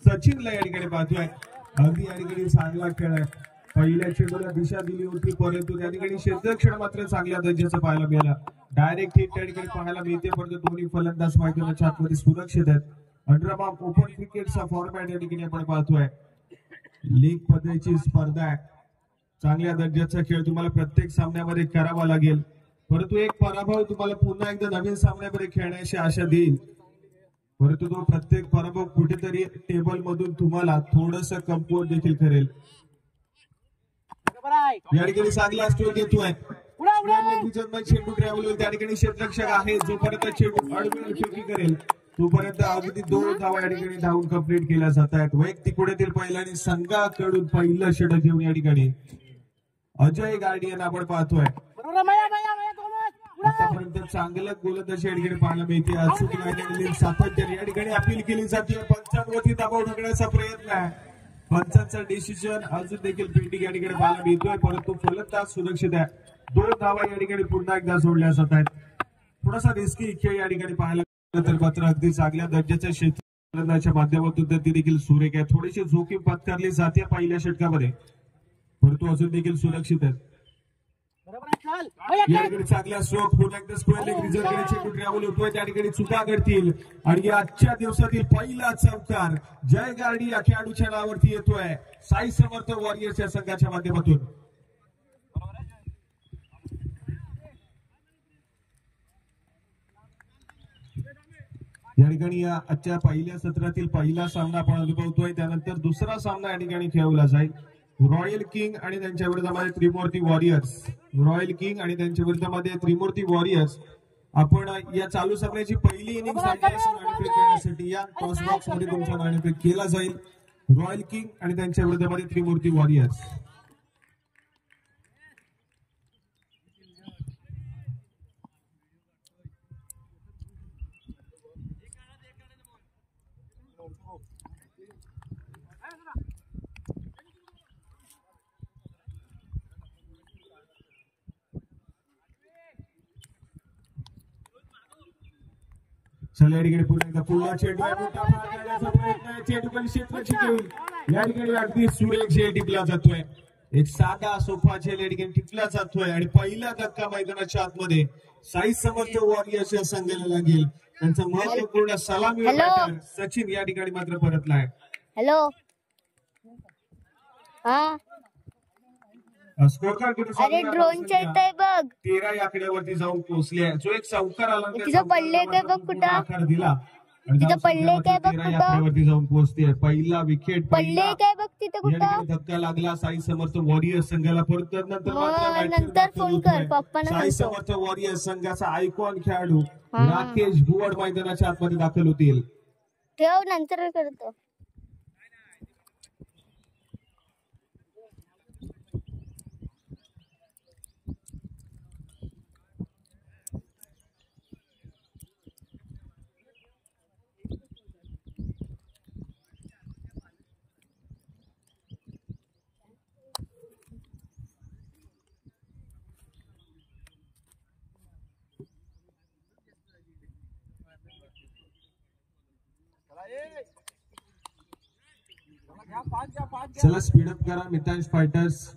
सचिनला या ठिकाणी पाहतोय अगदी या ठिकाणी चांगला खेळ आहे. पहिल्या चेंडूला दिशा दिली होती परंतु त्या ठिकाणी क्षेत्ररक्षण मात्र चांगल्या दर्जाचं पाहायला मिळालं. डायरेक्ट हिट त्या ठिकाणी पाहायला मिळते परंतु दोन्ही फलंदाज मैदानाच्या आतमध्ये सुरक्षित आहेत. अंडरबाम ओपन क्रिकेटचा फॉर्मॅट या ठिकाणी आपण पाहतोय. लीग पद्धतीची स्पर्धा आहे. चांगल्या दर्जाचा खेळ तुम्हाला प्रत्येक सामन्यामध्ये करावा लागेल परंतु एक पराभव तुम्हाला पुन्हा एकदा नवीन सामन्यामध्ये खेळण्याची आशा देईल परंतु तो प्रत्येक पराभव कुठेतरी टेबल मधून तुम्हाला थोडस कमकुवत देखील करेल. या ठिकाणी चांगला स्ट्रोक येतोय. चेंडू ट्रॅव्हल होईल त्या ठिकाणी क्षेत्ररक्षक आहे जोपर्यंत चेंडू अडवून फेकी करेल तोपर्यंत अगदी 2 धावा या ठिकाणी धावून कंप्लीट केल्या जात आहेत. वैयक्तिक पुढेतील पहिला आणि संघाकडून पहिलं षटक घेऊन या ठिकाणी अजय गार्डियन आपण पाहतोय. आतापर्यंत चांगलं गोलंदाजी या ठिकाणी पाहायला मिळते. अचूक सातत्याने या ठिकाणी अपील केली जाते. पंचांवरती दबाव टाकण्याचा प्रयत्न आहे. पंचांचा डिसिजन अजून देखील पेंडिंग या ठिकाणी पाहायला मिळतोय परंतु फलंदाज सुरक्षित आहे. 2 धावा या ठिकाणी पुन्हा एकदा सोडल्या जात आहेत. थोडासा रिस्की खेळ या ठिकाणी पाहायला तर मात्र अगदी चांगल्या दर्जाच्या क्षेत्ररक्षणाच्या माध्यमातून ती देखील सुरेख आहे. थोडीशी जोखीम पत्करली जाते पहिल्या षटकामध्ये परंतु अजून देखील सुरक्षित आहेत. या ठिकाणी चांगला स्ट्रोक पुन्हा एकदा स्क्वेअर लेग रिझर्व्ह चेंडू ट्रॅव्हल होतोय त्या ठिकाणी चुका करतील आणि आजच्या दिवसातील पहिला चौकार जय गार्डी या खेळाडूच्या नावावरती येतोय साई समर्थ वॉरियर्स या संघाच्या माध्यमातून. या ठिकाणी आजच्या पहिल्या सत्रातील पहिला सामना आपण अनुभवतोय. त्यानंतर दुसरा सामना या ठिकाणी खेळवला जाईल. रॉयल किंग आणि त्यांच्या विरोधामध्ये त्रिमूर्ती वॉरियर्स. रॉयल किंग आणि त्यांच्या विरोधामध्ये त्रिमूर्ती वॉरियर्स. आपण या चालू सामन्याची पहिली इनिंग खेळण्यासाठी या टॉस बॉक्स मध्ये तुमचा नाणेफेक केला जाईल. रॉयल किंग आणि त्यांच्या विरोधामध्ये त्रिमूर्ती वॉरियर्स. चला या ठिकाणी पुन्हा एकदा पुन्हा चेंडू या ठिकाणी अगदी सुरेख झेल टिपला जातोय. एक साधा सोफा झेल या ठिकाणी टिपला जातोय आणि पहिला धक्का मैदानाच्या आतमध्ये साई समर्थ वॉरियर्स या संघाला लागेल. त्यांचा महत्वपूर्ण सलामी सचिन या ठिकाणी मात्र परतलाय. हॅलो हा अरे ड्रोनच्या इथे बघ 13 या आकड्यावरती जाऊन पोहोचले. जो एक चौकार आला तिथं पडले काय बघ कुठं दिला तिथं पडले काय बघ कुठं जाऊन पोहोचते. पहिला विकेट पडले काय बघ तिथं कुठं धक्का लागला साई समर्थ वॉरियर्स संघाला. परत नंतर फोन कर पप्पांना. साई समर्थ वॉरियर्स संघाचा आयकॉन खेळाडू राकेश भुवड मैदानाच्या आतमध्ये दाखल होतील. ठेव नंतर करतो. चला स्पीडअप करा मितांश फायटर्स.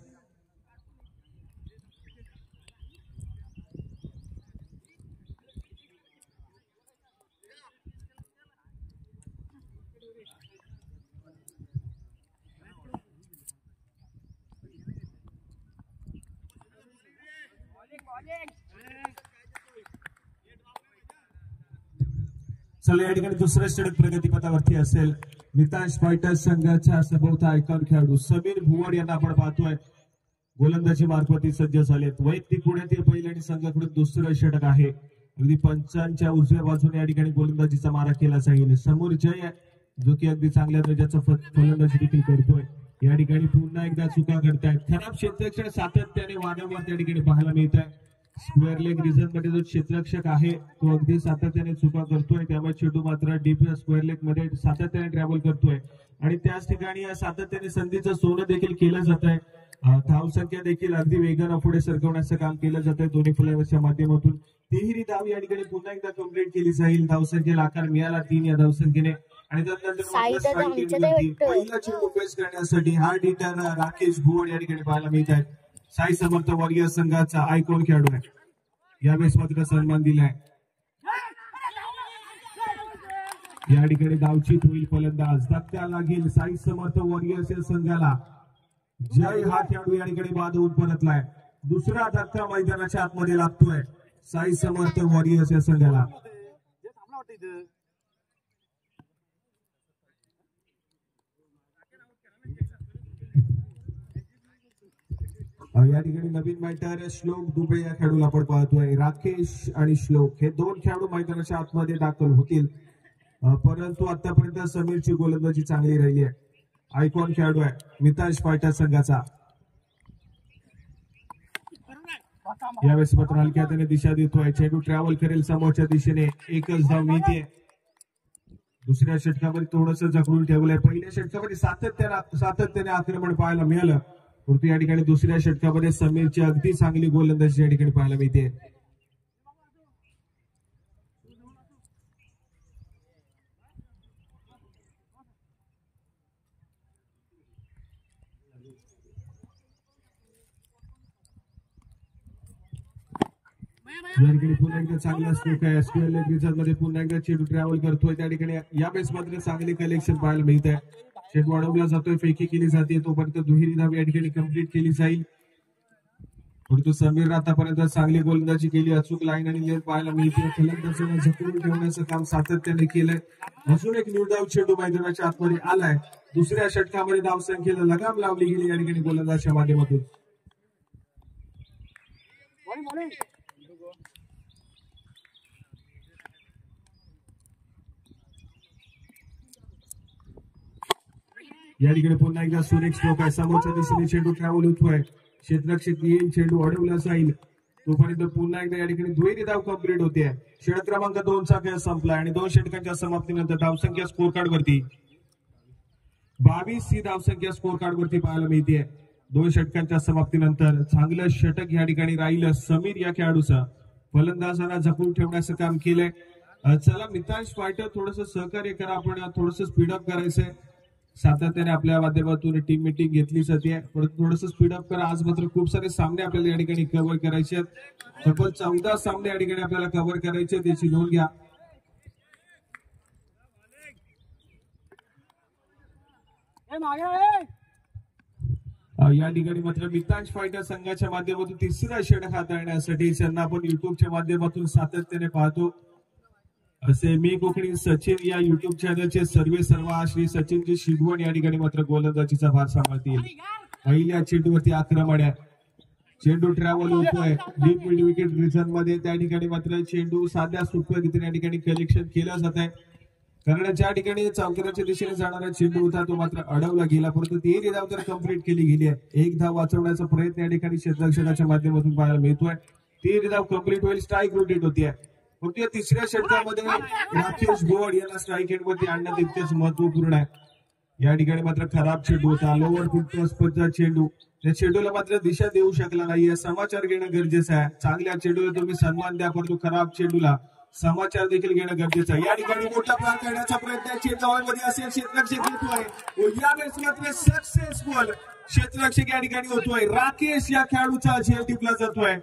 चला या ठिकाणी दुसरं षटक प्रगतीपथावरती असेल. मितांश फायटर्स संघाच्या सभोवता आयकॉन खेळाडू समीर भुवड यांना आपण पाहतोय गोलंदाजी मार्फत सज्ज झालेत. वैयक्तिक पुण्यातील पहिल्या आणि संघाकडून दुसरं षटक आहे. अगदी पंचांच्या उजव्या बाजूने या ठिकाणी गोलंदाजीचा मारा केला जाईल. समोर जय जो की अगदी चांगल्या दर्जाचा फलंदाजी देखील करतोय. या ठिकाणी पुन्हा एकदा चुका करतायत. खराब क्षेत्ररक्षण सातत्याने वारंवार त्या ठिकाणी पाहायला मिळत आहे. स्क्वेअर लेग रिझन मध्ये जो क्षेत्ररक्षक आहे तो अगदी सातत्याने चुका करतोय. त्यामुळे चेंडू मात्र डीप स्क्वेअर लेग मध्ये सातत्याने ट्रॅव्हल करतोय आणि त्याच ठिकाणी सातत्याने संधीचं सोनं देखील केलं जात आहे. धावसंख्या देखील अगदी वेगानं पुढे सरकवण्याचं काम केलं जात आहे दोन्ही फलंदाजांच्या माध्यमातून. तिहेरी धाव या ठिकाणी पुन्हा एकदा कंप्लीट केली जाईल. धावसंख्येला आकार मिळाला 3 या धावसंख्येने आणि पहिला चेंडू फेस करण्यासाठी हार्ड हिटर राकेश भुवड या ठिकाणी पाहायला मिळत आहेत. साई समर्थ वॉरियर संघाचा आयकॉन खेळाडू आहे. यावेळेस मात्र सन्मान दिलाय. या ठिकाणी धावचीत होईल फलंदाज. धक्का लागेल साई समर्थ वॉरियर्स या संघाला. जय हा खेळाडू या ठिकाणी बाद होऊन परतलाय. दुसरा धक्का मैदानाच्या आतमध्ये लागतोय साई समर्थ वॉरियर्स या संघाला. या ठिकाणी नवीन बॅटर श्लोक दुबे या खेळाडूला आपण पाहतोय. राकेश आणि श्लोक हे दोन खेळाडू मैदानाच्या आतमध्ये दाखल होतील, परंतु आतापर्यंत समीरची गोलंदाजी चांगली राहिली आहे. आयकॉन खेळाडू आहे मितांश पायटा संघाचा. यावेळेस मात्र हलक्या हाताने दिशा देतोय. चेंडू ट्रॅव्हल करेल समोरच्या दिशेने. एकच धाव मिळते. दुसऱ्या षटकामध्ये थोडंसं जखडून ठेवलंय. पहिल्या षटकामध्ये सातत्याने आक्रमण पाहायला मिळालं, परंतु या ठिकाणी दुसऱ्या षटकामध्ये समीरची अगदी चांगली गोलंदाजी या ठिकाणी पाहायला मिळते. या ठिकाणी पुन्हा एकदा चांगला स्ट्रोक आहे. स्क्वेअर लेग रिझल्ट मध्ये पुन्हा एकदा चेंडू ट्रॅव्हल करतोय. त्या ठिकाणी यावेळेस मात्र चांगले कलेक्शन पाहायला मिळत आहे. चेंडू अडवला जातोय, फेकी केली जाते, तोपर्यंत दुहेरी धाव या ठिकाणी कंप्लीट केली जाईल. परंतु समीर आतापर्यंत चांगली गोलंदाजी केली. अचूक लाईन आणि लेन पाहायला मिळते. फलंदाजांना झटकून ठेवण्याचं काम सातत्याने केलंय. अजून एक निर्धाव चेंडू मैदानाच्या आतमध्ये आलाय. दुसऱ्या षटकामध्ये धाव संख्येला लगाम लावली गेली या ठिकाणी गोलंदाजच्या माध्यमातून. या ठिकाणी पुन्हा एकदा सुरेख स्ट्रोक आहे. समोरच्या दिशेने चेंडू ट्रॅव्हल होतोय. क्षेत्ररक्षक येईल, चेंडू अडवला जाईल, तोपर्यंत पुन्हा एकदा या ठिकाणी दुहेरी धाव कंप्लीट होते. षटक क्रमांक 2 चा खेळ संपला आणि 2 षटकांच्या समाप्तीनंतर धावसंख्या स्कोर कार्ड वरती 22 ही धावसंख्या स्कोर कार्ड वरती पाहायला मिळते. 2 षटकांच्या समाप्तीनंतर चांगलं षटक या ठिकाणी राहिलं समीर या खेळाडूचं. फलंदाजांना जपून ठेवण्याचं काम केलंय. चला मितांश फायटर थोडंसं सहकार्य करा. आपण थोडंसं स्पीडअप करायचंय. सातत्याने आपल्या माध्यमातून टीम मीटिंग घेतली जाते, परंतु थोडंसं स्पीडअप करा. आज मात्र खूप सारे सामने आपल्याला या ठिकाणी कव्हर करायचे आहेत. तब्बल 14 सामने या ठिकाणी आपल्याला कव्हर करायचे, त्याची नोंद घ्या. या ठिकाणी मात्र मितांश फायटर संघाच्या माध्यमातून तिसरा षटक हाताळण्यासाठी त्यांना आपण युट्यूबच्या माध्यमातून सातत्याने पाहतो. असे मी कोकणी सचिन या युट्यूब चॅनलचे सर्वा श्री सचिनजी शिगवण या ठिकाणी मात्र गोलंदाजीचा भार सांभाळतील. पहिल्या चेंडूवरती आक्रमण आहे. चेंडू ट्रॅव्हल होतोय डीप मिड विकेट रिजन मध्ये. त्या ठिकाणी मात्र चेंडू साध्या सोप्या रीतीने या ठिकाणी कलेक्शन केलं जात आहे. कारण ज्या ठिकाणी चौकाराच्या दिशेने जाणारा चेंडू होता तो मात्र अडवला गेला, परंतु ती धाव तर कंप्लीट केली गेली आहे. एक धाव वाचवण्याचा प्रयत्न या ठिकाणी क्षेत्ररक्षकाच्या माध्यमातून पाहायला मिळतोय. ती धाव कंप्लीट होईल. स्ट्राईक रोटेट होती आहे. परंतु या तिसऱ्या षटकामध्ये राकेश भुवड यांना स्ट्राईक एंडवरती आणणं तितकेच महत्वपूर्ण आहे. या ठिकाणी मात्र खराब चेंडू होता. लोअर फुटचा चेंडू. त्या चेंडूला मात्र दिशा देऊ शकला नाहीये. समाचार घेणं गरजेचं आहे. चांगल्या चेंडूला तुम्ही सन्मान द्या, परंतु खराब चेंडूला समाचार देखील घेणं गरजेचं आहे. या ठिकाणी मोठा प्लॅन करण्याचा प्रयत्न चेंडूमध्ये असेल. क्षेत्ररक्षक होतोय. यावेळेस मात्र सक्सेसफुल क्षेत्ररक्षक या ठिकाणी होतोय. राकेश या खेळाडूचा झेल टिपला जातोय.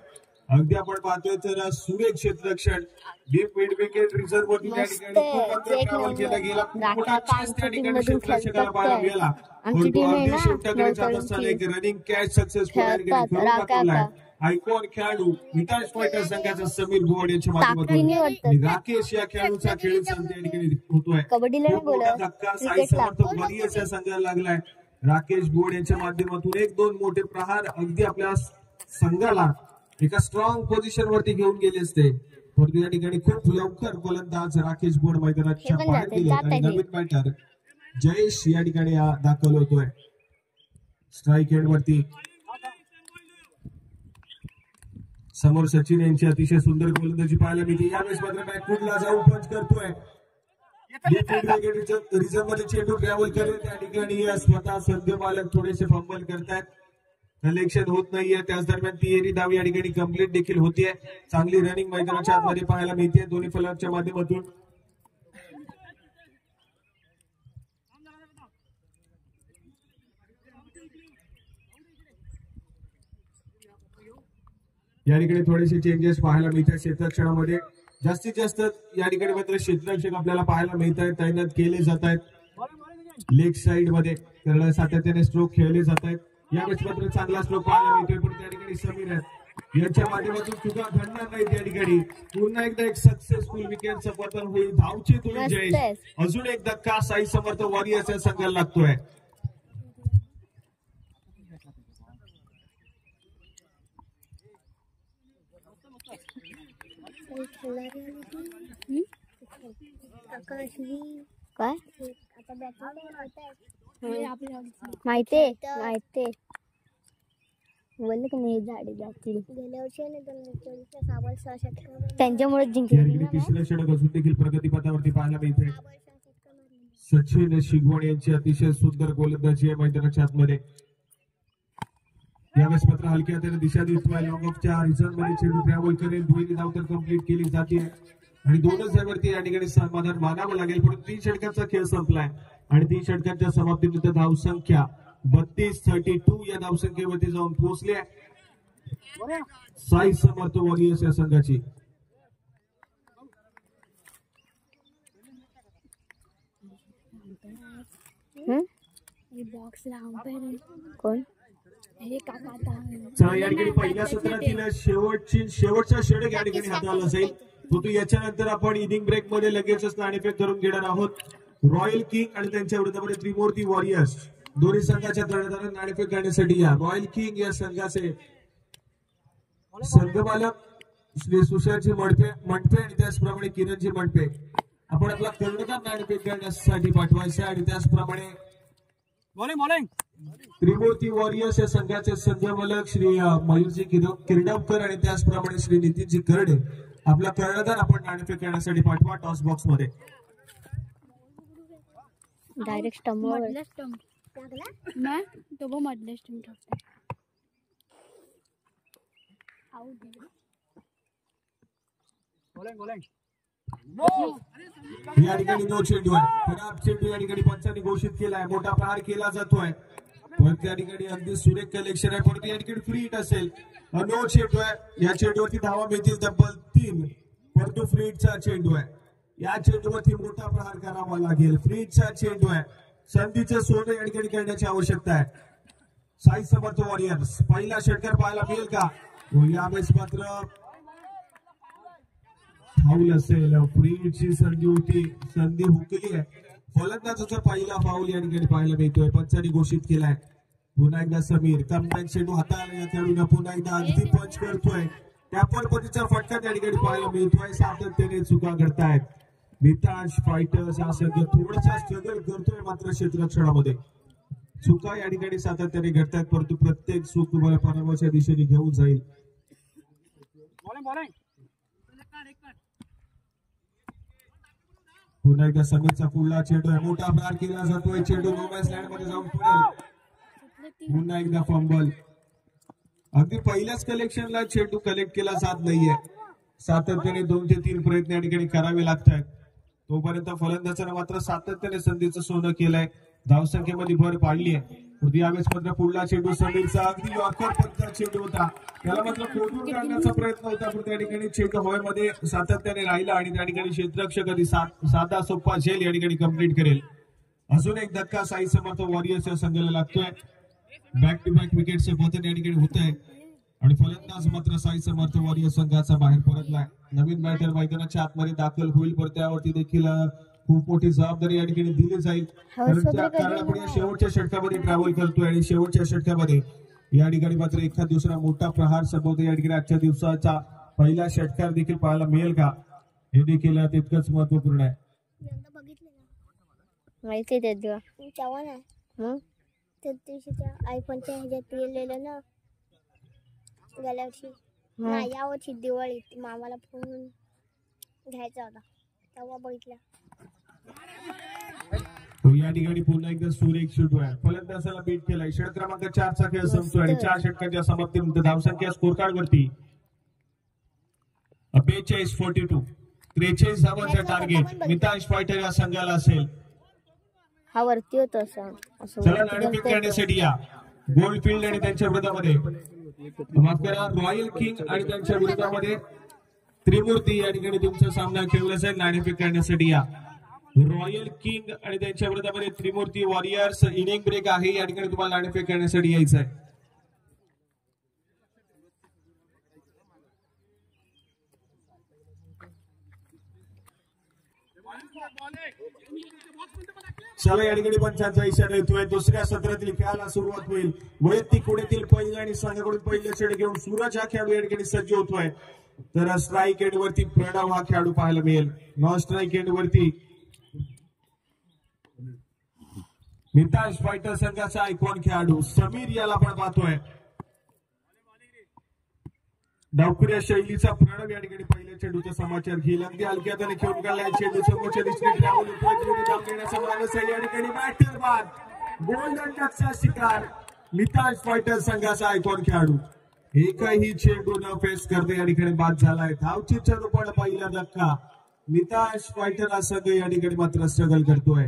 अगदी आपण पाहतोय तर सुरेख क्षेत्ररक्षण डीप मिड विकेट रिझर्व्ह वरती त्या ठिकाणी ट्रॅव्हल केला गेला. मोठा चान्स त्या ठिकाणी क्षेत्ररक्षकाला पाहायला मिळाला. परंतु अगदी शेवटाकडे जात असताना एक रनिंग कॅच सक्सेसफुल आयकॉन खेळाडू मितांश फायटर संघाचा समीर भुवड यांच्या माध्यमातून राकेश या खेळाडूचा खेळ या ठिकाणी होतोय. धक्का साई समर्थ वॉरियर्स या संघाला लागलाय. राकेश भुवड यांच्या माध्यमातून 1-2 मोठे प्रहार अगदी आपल्या संघाला एका स्ट्रॉंग पोझिशन वरती घेऊन गेले असते, परंतु या ठिकाणी खूप लवकर गोलंदाज राकेश भुवड मैदानाच्या बाहेर गेले आणि नवीन बॅटर जयेश या ठिकाणी दाखल होतोय. स्ट्राईक एंड वरती समोर सचिन यांची अतिशय सुंदर गोलंदाजी पाहायला मिळते. यावेळेस मात्र बॅकफुटला जाऊन पंच करतोय. रिझर्व्ह मध्ये चेंडू ट्रॅव्हल करेल. त्या ठिकाणी स्वतः सद्य मालक थोडेसे फंबल करतायत. कलेक्शन होत नाहीये. त्याच दरम्यान तिहेरी धाव या ठिकाणी कंप्लीट देखील होतीये. चांगली रनिंग मैदानाच्या आतमध्ये पाहायला मिळते दोन्ही फलकाच्या माध्यमातून. या ठिकाणी थोडेसे चेंजेस पाहायला मिळतात क्षेत्ररक्षणामध्ये. जास्तीत जास्त या ठिकाणी मात्र क्षेत्ररक्षक आपल्याला पाहायला मिळत आहेत, तैनात केले जात आहेत लेग साइड मध्ये. कारण सातत्याने स्ट्रोक खेळले जात आहेत. यावेळेस मात्र चांगला स्ट्रोक पाहायला मिळतोय, पण त्या ठिकाणी समीर आहेत यांच्या माध्यमातून चुका घडणार नाहीत. या ठिकाणी पुन्हा एकदा एक सक्सेसफुल विकेटचं पतन होईल. धावचे दोन जयेश. अजून एक धक्का साई समर्थ वॉरियर्सच्या संघाला लागतोय. काय माहितीये बोलले की नाही झाडे जातील त्यांच्यामुळे जिंकले. तिसऱ्या षटक अजून देखील प्रगतीपथावरती पाहायला मिळते. सचिन शिगवण यांची अतिशय सुंदर गोलंदाजी आहे मैदानाच्या आतमध्ये. यावेळेस मात्र हलक्या हाताने दिशा देतोय. लॉंग ऑफच्या रिझन मध्ये चेंडू ट्रॅव्हल करेल. दुहेरी धाव तर कंप्लीट केली जाते आणि दोनच धावांवरती या ठिकाणी समाधान मानावं लागेल. परंतु 3 षटकांचा खेळ संपलाय आणि 3 षटकांच्या समाप्तीनंतर धावसंख्या 32-32 या धावसंख्येवरती जाऊन पोहोचली आहे साई समर्थ वॉरियर्स या संघाची. कोण चला या ठिकाणी पहिल्या सत्रातील शेवटचा षटक या ठिकाणी हाताळला जाईल. परंतु याच्यानंतर आपण इनिंग ब्रेक मध्ये लगेचच नाणेफेक करून घेणार आहोत. रॉयल किंग आणि त्यांच्या विरोधामध्ये त्रिमूर्ती वॉरियर्स दोन्ही संघाच्या कर्णधारांना नाणेफेक करण्यासाठी या. रॉयल किंग या संघाचे संघमालक श्री सुशांतजी मंडपे आणि त्याचप्रमाणे किरणजी मंडपे. आपण आपला कर्णधार नाणेफेक करण्यासाठी पाठवायचे आणि त्याचप्रमाणे त्रिमूर्ती वॉरियर्स या संघाचे संघमालक श्री मयूरजी किरडमकर आणि त्याचप्रमाणे श्री नितीनजी करडे आपला कर्णधार आपण नाणेफेक करण्यासाठी पाठवा टॉस बॉक्स मध्ये. डायरेक्ट स्टंपवर मैं तो वो मधले स्टंप ठोकता या ठिकाणी नो चेंडू आहे. खराब चेंडू या ठिकाणी पंचांनी घोषित केलाय. मोठा प्रहार केला जातोय पण त्या ठिकाणी अगदी सुरेख कलेक्शन आहे. परंतु या ठिकाणी फ्री हिट असेल. नो चेंडू आहे. या चेंडूवरती धावा मिळतील तब्बल 3. परंतु फ्री हिटचा चेंडू आहे. या चेंडूवरती मोठा प्रहार करावा लागेल. फ्री हिटचा चेंडू आहे. संधीचं सोनं या ठिकाणी करण्याची आवश्यकता आहे. साई समर्थ वॉरियर्स पहिला षटकार पाहायला मिळेल का? यावेळेस मात्र फाऊल असेल. फ्री हिटची संधी होती, संधी हुकली आहे. फलंदाजाचा पहिला फाऊल या ठिकाणी पाहायला मिळतोय. पंचांनी घोषित केलाय. पुन्हा एकदा समीर कमबॅक चेंडू हाताळला खेळून पुन्हा एकदा अगदी पंच करतोय. त्या पद्धतीचा फटका त्या ठिकाणी पाहायला मिळतोय. सातत्याने चुका घडतायत. मितांश फायटर्स हा संघ थोडासा स्ट्रगल करतोय मात्र क्षेत्ररक्षणामध्ये चुका या ठिकाणी सातत्याने घडतायत. परंतु प्रत्येक चूक तुम्हाला पराभवाच्या दिशेने घेऊन जाईल. पुन्हा एकदा समीरचा पुढला चेंडू आहे. मोठा प्रहार केला जातोय. चेंडू नो मॅच लँड मध्ये जाऊन पडेल. पुन्हा एकदा फंबल. अगदी पहिल्याच कलेक्शनला चेंडू कलेक्ट केला जात नाहीये. सातत्याने 2 ते 3 प्रयत्न या ठिकाणी करावे लागतात. तोपर्यंत फलंदाजाने मात्र सातत्याने संधीचं सोनं केलंय. धावसंख्येमध्ये भर पाडली आहे. यावेळेस मात्र पुढला चेंडू समीरचा अगदी यॉर्कर पद्धतीचा चेंडू होता. त्याला मात्र फोडून काढण्याचा प्रयत्न होता पण त्या ठिकाणी चेंडू हवेमध्ये सातत्याने राहिला आणि त्या ठिकाणी क्षेत्ररक्षक आधी साधा सोपा झेल या ठिकाणी कंप्लीट करेल. अजून एक धक्का साई समर्थ वॉरियर्सच्या संघाला लागतोय. बॅक टू बॅक विकेटचे पतन या ठिकाणी होत आहे आणि फलंदाज मात्र साई समर्थ वॉरियर्स संघाचा बाहेर परतलाय. नवीन बॅटर मैदानाच्या आतमध्ये दाखल होईल पण त्यावरती देखील खूप मोठी जबाबदारी या ठिकाणी दिली जाईल. कारण आपण या शेवटच्या षटकामध्ये ट्रॅव्हल करतोय आणि शेवटच्या षटकामध्ये या ठिकाणी मात्र एखाद दुसरा मोठा प्रहार संभवतो. या ठिकाणी आजच्या दिवसाचा पहिला षटकार देखील पाहायला मिळेल का हे देखील तितकंच महत्वपूर्ण आहे. माहिती आहे तेव्हा ना त्या दिवशीच्या आयफोनच्या ह्याच्यात लिहिलेलं ना गेल्या वर्षी नाही यावर्षी दिवाळीत मामाला फोन घ्यायचा होता तेव्हा बघितला. या ठिकाणी पुन्हा एकदा सुरेख शूट आहे. फलंदाजाला बीट केलाय. षटक क्रमांक 4 चा खेळ संपतोय आणि 4 षटकांच्या समाप्तीनंतर धावसंख्या स्कोर कार्ड वरती 42-42. 43 धावांचा टार्गेट मितांश फायटर या संघाला असेल. हा वरती होतो चला नाणेफेक करण्यासाठी या. गोल्डफिल्ड आणि त्यांच्या विरोधामध्ये माफ करा रॉयल किंग आणि त्यांच्या विरोधामध्ये त्रिमूर्ती या ठिकाणी तुमचा सामना खेळला जाईल. नाणेफेक करण्यासाठी या. रॉयल किंग आणि त्यांच्या विरोधामध्ये त्रिमूर्ती वॉरियर्स. इनिंग ब्रेक आहे. या ठिकाणी तुम्हाला नाणेफेक करण्यासाठी यायचं आहे. चला या ठिकाणी पंचांचा इशारा येतोय. दुसऱ्या सत्रातील खेळाला सुरुवात होईल. वैयक्तिक कोणीतील पहिलं आणि संघाकडून पहिलं षटक घेऊन सूरज हा खेळाडू या ठिकाणी सज्ज होतोय. तर स्ट्राईक एंड वरती प्रणव हा खेळाडू पाहायला मिळेल. नॉन स्ट्राईक एंड वरती मितांश फायटर संघाचा आयकॉन खेळाडू समीर याला आपण पाहतोय. डावखुऱ्या शैलीचा प्रणव या ठिकाणी पहिल्या चेंडूचा समाचार घेईल. अगदी हलक्या हाताने खेळून काढलाय. चेंडू समोरच्या दिशेने ट्रॅव्हल होतोय. धाव घेण्याचा मानस आहे. या ठिकाणी बॅटर बाद. गोल्डन डकचा शिकार मितांश फायटर संघाचा आयकॉन खेळाडू. एकही चेंडू न फेस करते या ठिकाणी बाद झालाय. धावचीच्या रूपाने पहिला धक्का. मितांश फायटर हा संघ या ठिकाणी मात्र स्ट्रगल करतोय.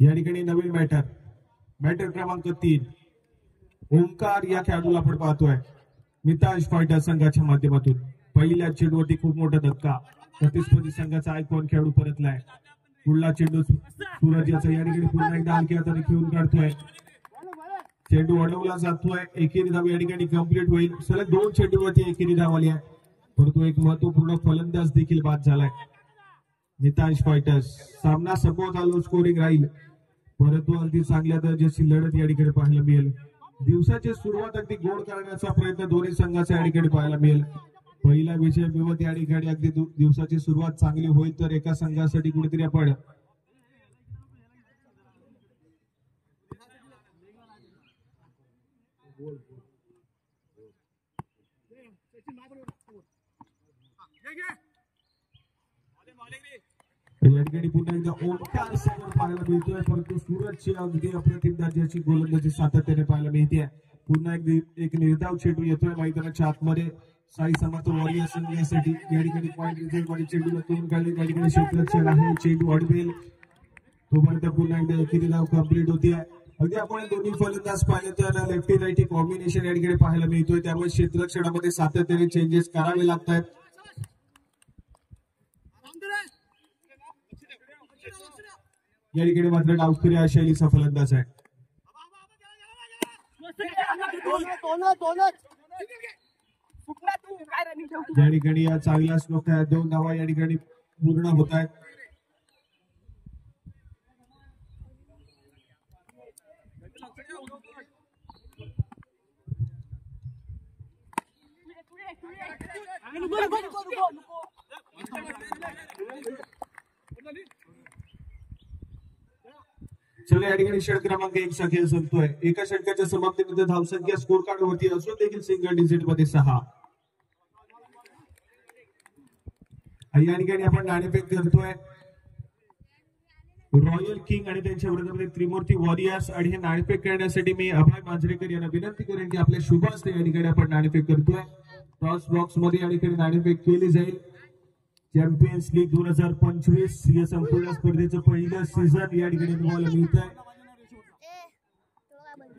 या ठिकाणी नवीन बॅटर क्रमांक 3 ओंकार या खेळाडूला आपण पाहतोय. मितांश फायटर संघाच्या माध्यमातून पहिल्या चेंडूवरती खूप मोठा धक्का. प्रतिस्पर्धी संघाचा आयकॉन खेळाडू परतलाय. पुढला चेंडू सूरज याचा या ठिकाणी पुन्हा एकदा हलक्या हाताने खेळून काढतोय. चेंडू अडवला जातोय. एकेरी धाव या ठिकाणी कंप्लीट होईल. सलग 2 चेंडूवरती एकेरी धाव आली आहे. परंतु एक महत्वपूर्ण फलंदाज देखील बाद झालाय. मितांश फायटर्स सामना संपवत आलो. स्कोरिंग राहील परंतु अगदी चांगल्या दर्जाची लढत या ठिकाणी पाहायला मिळेल. दिवसाची सुरुवात अगदी गोड करण्याचा प्रयत्न दोन्ही संघाचा या ठिकाणी पाहायला मिळेल. पहिला विजय मिळवत या ठिकाणी अगदी दिवसाची सुरुवात चांगली होईल तर एका संघासाठी कुठेतरी आपण या ठिकाणी पुन्हा एकदा ओंकार समोर पाहायला मिळतोय. परंतु सूरजची अगदी अप्रतिम दर्जाची गोलंदाजी सातत्याने पाहायला मिळते. पुन्हा एक निर्धाव चेंडू येतोय मैदानाच्या आतमध्ये. साई समर्थ वॉरियर्स संघासाठी या ठिकाणी पॉईंट रिझल्ट मध्ये चेंडूला तोंड काढले. त्या ठिकाणी क्षेत्ररक्षण आहे. चेंडू अडवेल तोपर्यंत पुन्हा एकदा एकेरी धाव कंप्लीट होती आहे. अगदी आपण दोन्ही फलंदाज पाहिले तर लेफ्टी राईटी कॉम्बिनेशन या ठिकाणी पाहायला मिळतोय. त्यामुळे क्षेत्ररक्षणामध्ये सातत्याने चेंजेस करावे लागत आहेत. या ठिकाणी मात्र डावखुऱ्या शैलीचा फलंदाज आहे. या ठिकाणी या चांगल्या श्लोका 2 धावा या ठिकाणी पूर्ण होत आहेत. चला या ठिकाणी षटक क्रमांक 1 चा खेळ संपतोय. एका षटकाच्या समाप्तीनंतर धावसंख्या स्कोर कार्ड होती असून देखील सिंगल डिजिट मध्ये 6. या ठिकाणी आपण नाणेफेक करतोय. रॉयल किंग आणि त्यांच्या विरोधामध्ये त्रिमूर्ती वॉरियर्स. आणि हे नाणेफेक करण्यासाठी मी अभय मांजरेकर यांना विनंती करेन की आपल्या शुभ हस्ते या ठिकाणी आपण नाणेफेक करतोय. टॉस बॉक्स मध्ये या ठिकाणी नाणेफेक केली जाईल. चॅम्पियन्स लीग 2025 या संपूर्ण स्पर्धेचं पहिलं सीझन या ठिकाणी तुम्हाला मिळत आहे.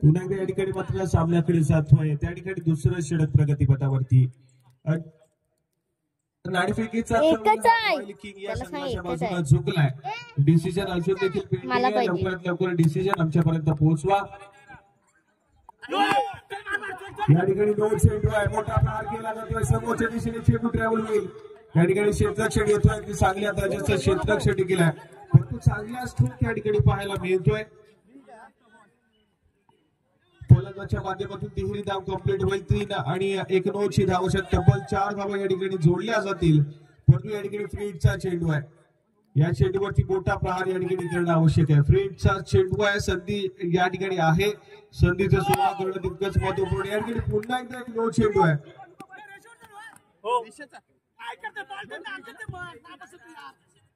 पुन्हा एकदा या ठिकाणी मात्र सामन्याकडे जातोय. त्या ठिकाणी दुसरं षटक प्रगतीपथावरती. नाणेफेकीचा बाजूला झुकलाय. डिसिजन अजून देखील लवकरात लवकर डिसिजन आमच्यापर्यंत पोहोचवा. या ठिकाणी 2 चेंडू आहे. मोठा प्रहार केला जातोय. समोरच्या दिशेने चेंडू ट्रॅव्हल होईल. या ठिकाणी क्षेत्ररक्षण येतोय. अगदी चांगल्या दर्जाचं क्षेत्ररक्षण केलाय. परंतु चांगला स्ट्रोक या ठिकाणी पाहायला मिळतोय. फलंदाजाच्या माध्यमातून तिहेरी धाव कंप्लीट होईल. 3 आणि 1 नोची धाव अशा तब्बल 4 धावा या ठिकाणी जोडल्या जातील. परंतु या ठिकाणी फ्रीडचा चेंडू आहे. या चेंडूवरती मोठा प्रहार या ठिकाणी करणं आवश्यक आहे. फ्रेंडचा चेंडू आहे, संधी या ठिकाणी आहे, संधीचं सोडा करणं तितकंच महत्वपूर्ण. या ठिकाणी पुन्हा एकदा एक नो चेंडू आहे.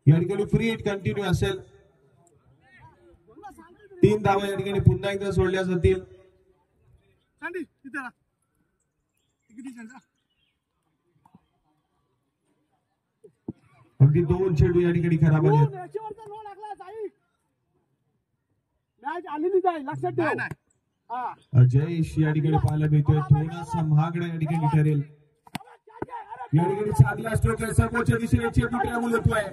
या ठिकाणी फ्री हिट कंटिन्यू असेल. 3 धावा या ठिकाणी पुन्हा एकदा सोडल्या जातील. अगदी 2 चेंडू या ठिकाणी खराब आले. जयेश या ठिकाणी पाहायला मिळतोय, थोडासा महागडा या ठिकाणी ठरेल. या ठिकाणी चांगला स्ट्रोक आहे, समोरच्या दिशेने चेंडू ट्रॅव्हल होतोय.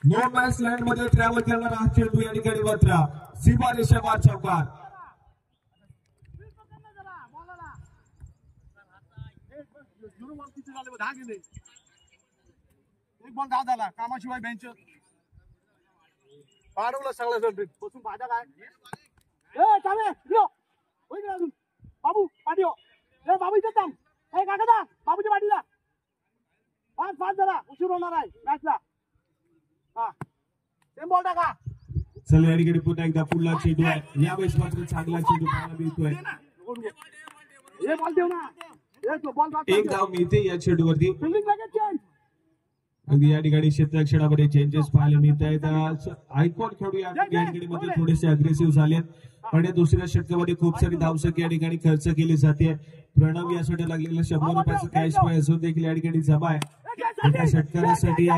नो मॅच लँड मध्ये ट्रॅव्हल करणारा हा चेंडू या ठिकाणी मात्र सीमारेषा बार चौकार. एक बॉल 10 झाला, कामाशिवाय बेंच पाडवलं सगळं जण बसून फायदा काय. बाबू पाठी हो, बाबू इथे थांब. काका बाबूच्या पाठीला 5-5 जरा उशीर होणार आहे मॅचला. हा सेम बॉल टाका. चला या ठिकाणी पुन्हा एकदा पुढला चेंडू आहे. यावेळेस मात्र चांगला चेंडू पाहायला मिळतोय. हे बॉल देऊ ना, एक धाव मिळते या चेंडूवरती. फिल्डिंग लगेच चेंज. अगदी या ठिकाणी क्षेत्ररक्षणामध्ये चेंजेस पाहायला मिळत आहेत. आयकॉन खेळू या ठिकाणी मध्ये थोडेसे अग्रेसिव्ह झालेत, पण या दुसऱ्या षटकामध्ये खूप सारी धावसंख्या या ठिकाणी खर्च केली जाते. प्रणव यासाठी लागलेला 100 रुपयाचा कॅश प्राइज असून देखील या ठिकाणी जमा आहे. एका षटकारासाठी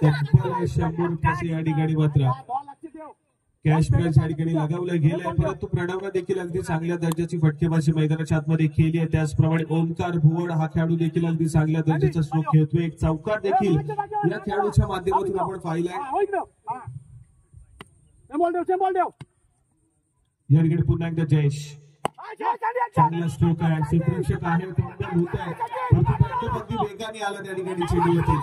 तब्बल 100 रुपयाचे या ठिकाणी मात्र कॅश प्राइज या ठिकाणी लगावलं गेलंय. परंतु प्रणवनं देखील अगदी चांगल्या दर्जाची फटकेबाजी मैदानाच्या आतमध्ये केली आहे. त्याचप्रमाणे ओमकार भुवड हा खेळाडू देखील अगदी चांगल्या दर्जाचा स्ट्रोक खेळतोय. एक चौकार देखील या खेळाडूच्या माध्यमातून आपण पाहिलाय. या ठिकाणी पुन्हा एकदा जयेश चांगला स्ट्रोक आहे, क्षेत्ररक्षक आहे, होत आहे, परंतु अगदी वेगाने आला त्या ठिकाणी चेंडूवरती.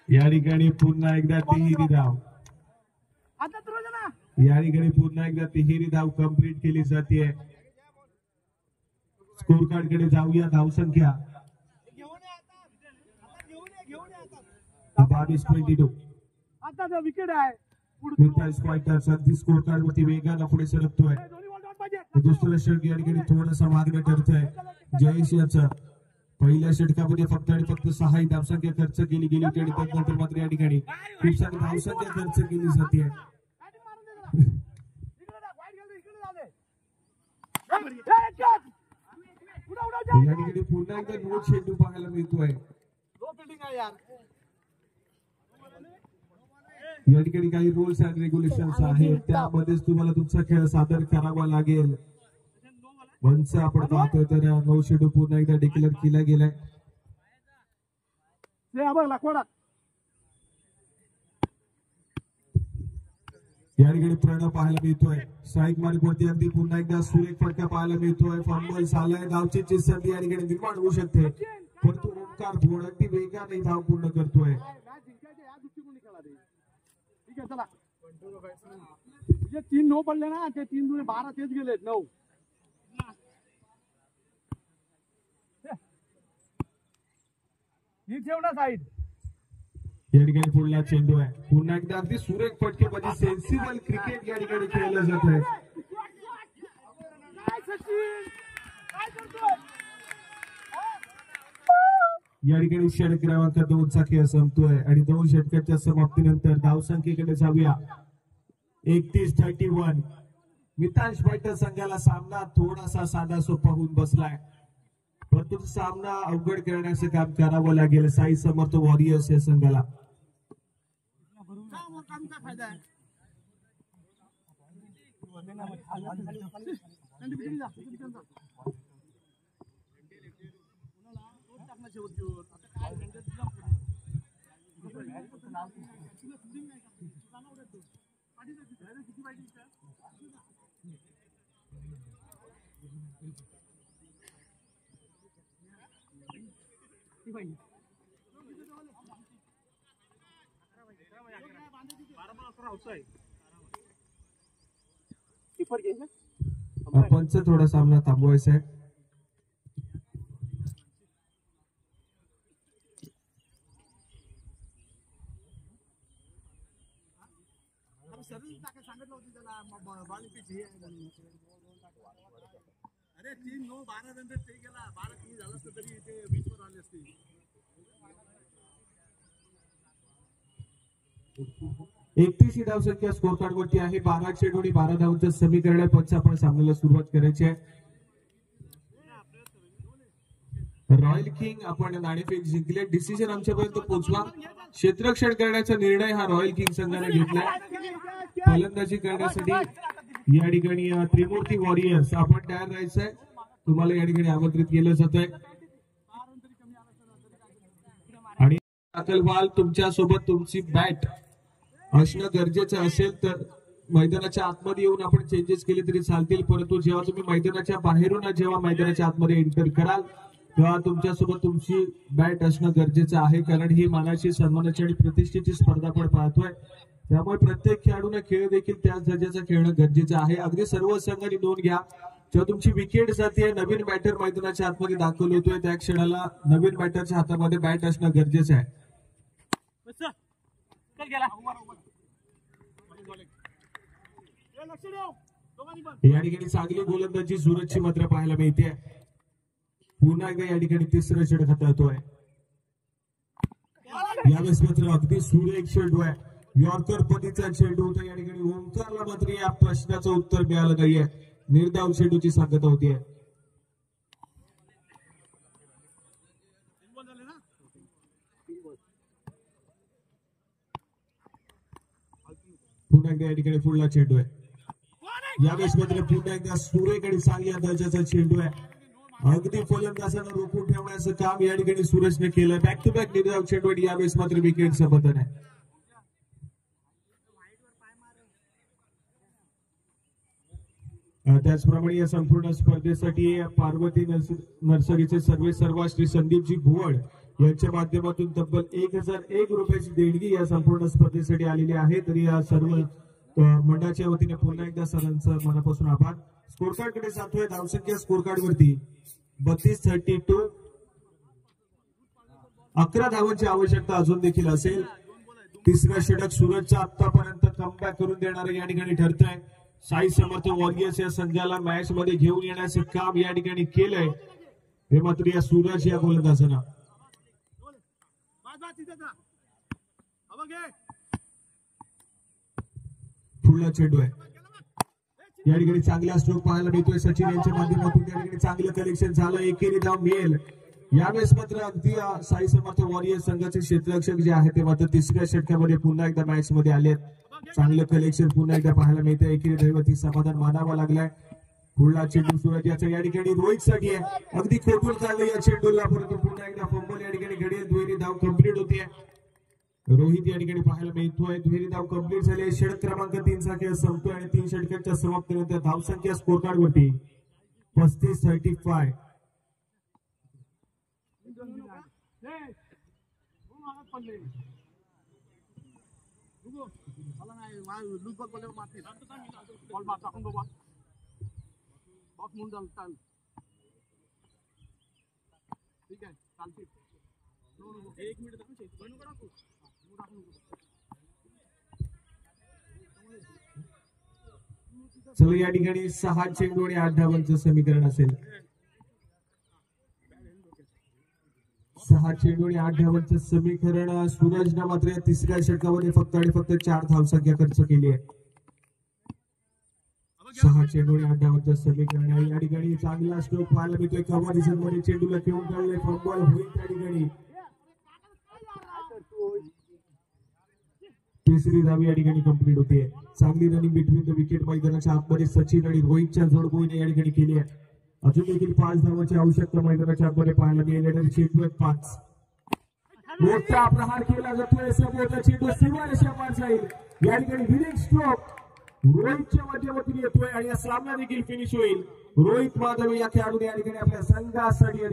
या ठिकाणी पुन्हा एकदा तिहेरी धाव. या ठिकाणी पुन्हा एकदा तिहेरी धाव कंप्लीट केली जाते. स्कोर कार्ड कडे जाऊया. धावसंख्या 22-22. आता विकेट आहे. अगदी स्कोर कार्ड वरती वेगानं पुढे सरकतोय. दुसरं षटक या ठिकाणी थोडंसं मागणं ठरतंय. जयेश याचं पहिल्या षटकामध्ये फक्त आणि फक्त 6 धावसंख्या खर्च केली गेली होती आणि त्यानंतर मात्र या ठिकाणी खूप सारी धावसंख्या खर्च केली जाते. या ठिकाणी पुन्हा एकदा नो चेंडू पाहायला मिळतोय. या ठिकाणी काही रूल्स अँड रेग्युलेशन्स आहेत, त्यामध्येच तुम्हाला तुमचा खेळ सादर करावा लागेल. वंच आपण पाहतोय तर नो चेंडू पुन्हा एकदा डिक्लेअर केला गेलाय. या ठिकाणी प्रणव पाहायला मिळतोय. स्ट्राईक मार्क वरती अगदी पुन्हा एकदा सुरेख फटका पाहायला मिळतोय. फंबल झालाय, धावची संधी या ठिकाणी निर्माण होऊ शकते, परंतु ओमकार भोड अगदी वेगाने धाव पूर्ण करतोय. चला जे 3 नो पडले ना, ते 3 दुने 12 तेच गेलेत 9. ही ठेवणार साईड. या ठिकाणी पुढला चेंडू आहे. पुन्हा एकदा अगदी सुरेख फटकेमध्ये सेन्सिबल क्रिकेट या ठिकाणी खेळलं जात आहे. या ठिकाणी षटक क्रमांक 2 चा खेळ संपतोय आणि 2 षटकाच्या समाप्तीनंतर धावसंख्येकडे जाऊया. 31-31. मितांश फायटर संघाला सामना थोडासा साधा सोपा होऊन बसलाय, परंतु सामना अवघड करण्याचं काम करावं लागेल साई समर्थ वॉरियर्स या संघाला. पंच थोडा सामना थांबवायचा आहे. सांगितलं होतं त्याला अरे 3-9-12 नंतर ते गेला 12-3 झालं असतं तरी ते 20 वर आले असते. 31 धावसंख्या स्कोर कार्ड वरती आहे. 12 चेंडू आणि 12 धावांचं समीकरण आहे. पंच आपण सामन्याला सुरुवात करायची आहे. रॉयल किंग आपण नाणेफेक जिंकले. डिसिजन आमच्यापर्यंत पोहोचवा. क्षेत्ररक्षण करण्याचा निर्णय हा रॉयल किंग संघाने घेतलाय. फलंदाजी करण्यासाठी या ठिकाणी त्रिमूर्ती वॉरियर्स आपण तयार राहायचंय. तुम्हाला या ठिकाणी आमंत्रित केलं जात आहे. आणि अकलवाल तुमच्या सोबत तुमची बॅट असणं गरजेचं असेल तर मैदानाच्या आतमध्ये येऊन आपण चेंजेस केले तरी चालतील. परंतु जेव्हा तुम्ही मैदानाच्या बाहेरून जेव्हा मैदानाच्या आतमध्ये एंटर कराल तेव्हा तुमच्यासोबत तुमची बॅट असणं गरजेचं आहे. कारण ही मानाची सन्मानाची आणि प्रतिष्ठेची स्पर्धा आपण पाहतोय. त्यामुळे प्रत्येक खेळाडूने खेळ देखील त्याच दर्जाचा खेळणं गरजेचं आहे. अगदी सर्व संघांनी नोंद घ्या. जेव्हा तुमची विकेट जाते नवीन बॅटर मैदानाच्या आतमध्ये दाखल होतोय त्या क्षणाला नवीन बॅटरच्या हातामध्ये बॅट असणं गरजेचं आहे. या ठिकाणी चांगली गोलंदाजी सूरजची मात्र पाहायला मिळते. पुन्हा एकदा या ठिकाणी तिसरं षटक हाताळतोय. यावेळेस मात्र अगदी सुरेख चेंडू आहे. यॉर्कर पद्धतीचा चेंडू होता. या ठिकाणी ओंकारला मात्र या प्रश्नाचं उत्तर मिळालं नाहीये. निर्धाव चेंडूची सांगता होतीये. पुन्हा एकदा या ठिकाणी पुढला चेंडू आहे. यावेळेस मात्र पुन्हा एकदा सुरेख आणि चांगल्या दर्जाचा चेंडू आहे. अगदी फलंदाजांना रोखून ठेवण्याचं काम या ठिकाणी सूरजने केलं. बॅक टू बॅक निर्धाव चेंडू. यावेळेस मात्र विकेटचं बंधन आहे. त्याचप्रमाणे या संपूर्ण स्पर्धेसाठी पार्वती नर्सरीचे सर्वा श्री संदीपजी भुवड यांच्या माध्यमातून तब्बल 1001 रुपयाची देणगी या संपूर्ण स्पर्धेसाठी आलेली आहे. तरी या सर्व मंडळाच्या वतीने पुन्हा एकदा सरांचं मनापासून आभार. स्कोर कार्ड कडे जातोय. धावसंख्या स्कोर कार्ड वरती 32-32. 11 धावांची आवश्यकता अजून देखील असेल. तिसरा षटक सूरजचा आतापर्यंत कमबॅक करून देणारं या ठिकाणी ठरतंय. साई समर्थ वॉरियर्स या संघाला मॅच मध्ये घेऊन येण्याचं काम या ठिकाणी केलंय. हे मात्र या सूरज या गोलंदाजानं पुढला चेंडू आहे. या ठिकाणी चांगला स्ट्रोक पाहायला मिळतोय. सचिन यांच्या माध्यमातून त्या ठिकाणी चांगलं कलेक्शन झालं. एकेरी धाव मिळेल. यावेळेस मात्र अगदी साई समर्थ वॉरियर्स संघाचे क्षेत्ररक्षक जे आहे ते मात्र तिसऱ्या षटकामध्ये पुन्हा एकदा मॅच मध्ये आलेत. चांगलं कलेक्शन पुन्हा एकदा पाहायला मिळतं. एकेरी धावती समाधान मानावं लागलाय. पुढला चेंडू सूरज याचा या ठिकाणी रोहित साठी आहे. अगदी खोटून चाललं या चेंडूला. परंतु पुन्हा एकदा फंबल या ठिकाणी घडेल. दुहेरी धाव कंप्लीट होतीये. रोहित या ठिकाणी पाहायला मिळतोय. दुहेरी धाव कंप्लीट झाली. षटक क्रमांक 3 चा खेळ संपतोय आणि 3 षटकांच्या समाप्तीनंतर धावसंख्या स्कोर कार्ड वरती 35-35. चलो या ठिकाणी 6 चेंडू आणि 8 धावांचं समीकरण असेल. 6 चेंडू आणि 8 धावांचं समीकरण. सूरजनं मात्र या तिसऱ्या षटकामध्ये फक्त आणि फक्त 4 धावसंख्या खर्च केली आहे. 6 चेंडू आणि 8 धावांचं समीकरण आहे. या ठिकाणी चांगला स्ट्रोक पाहायला मिळतोय. कव्हर मध्ये चेंडूला खेळून काढले. फंबॉल होईल त्या ठिकाणी. तिसरी धाव या ठिकाणी कंप्लीट होते. चांगली रनिंग बिटवीन द विकेट मैदानाच्या आतमध्ये सचिन आणि रोहितच्या जोडगोळीने या ठिकाणी केली आहे. अजून देखील 5 धावांची आवश्यकता मैदानाच्या आतमध्ये पाहायला मिळाली. चेंडू 5. मोठा प्रहार केला जातोय. समोरचा चेंडू सीमारेषा पार जाईल. या ठिकाणी विनिंग स्ट्रोक रोहितच्या माध्यमातून येतोय आणि या सामना देखील फिनिश होईल. रोहित माधव या खेळाडूने या ठिकाणी आपल्या संघासाठी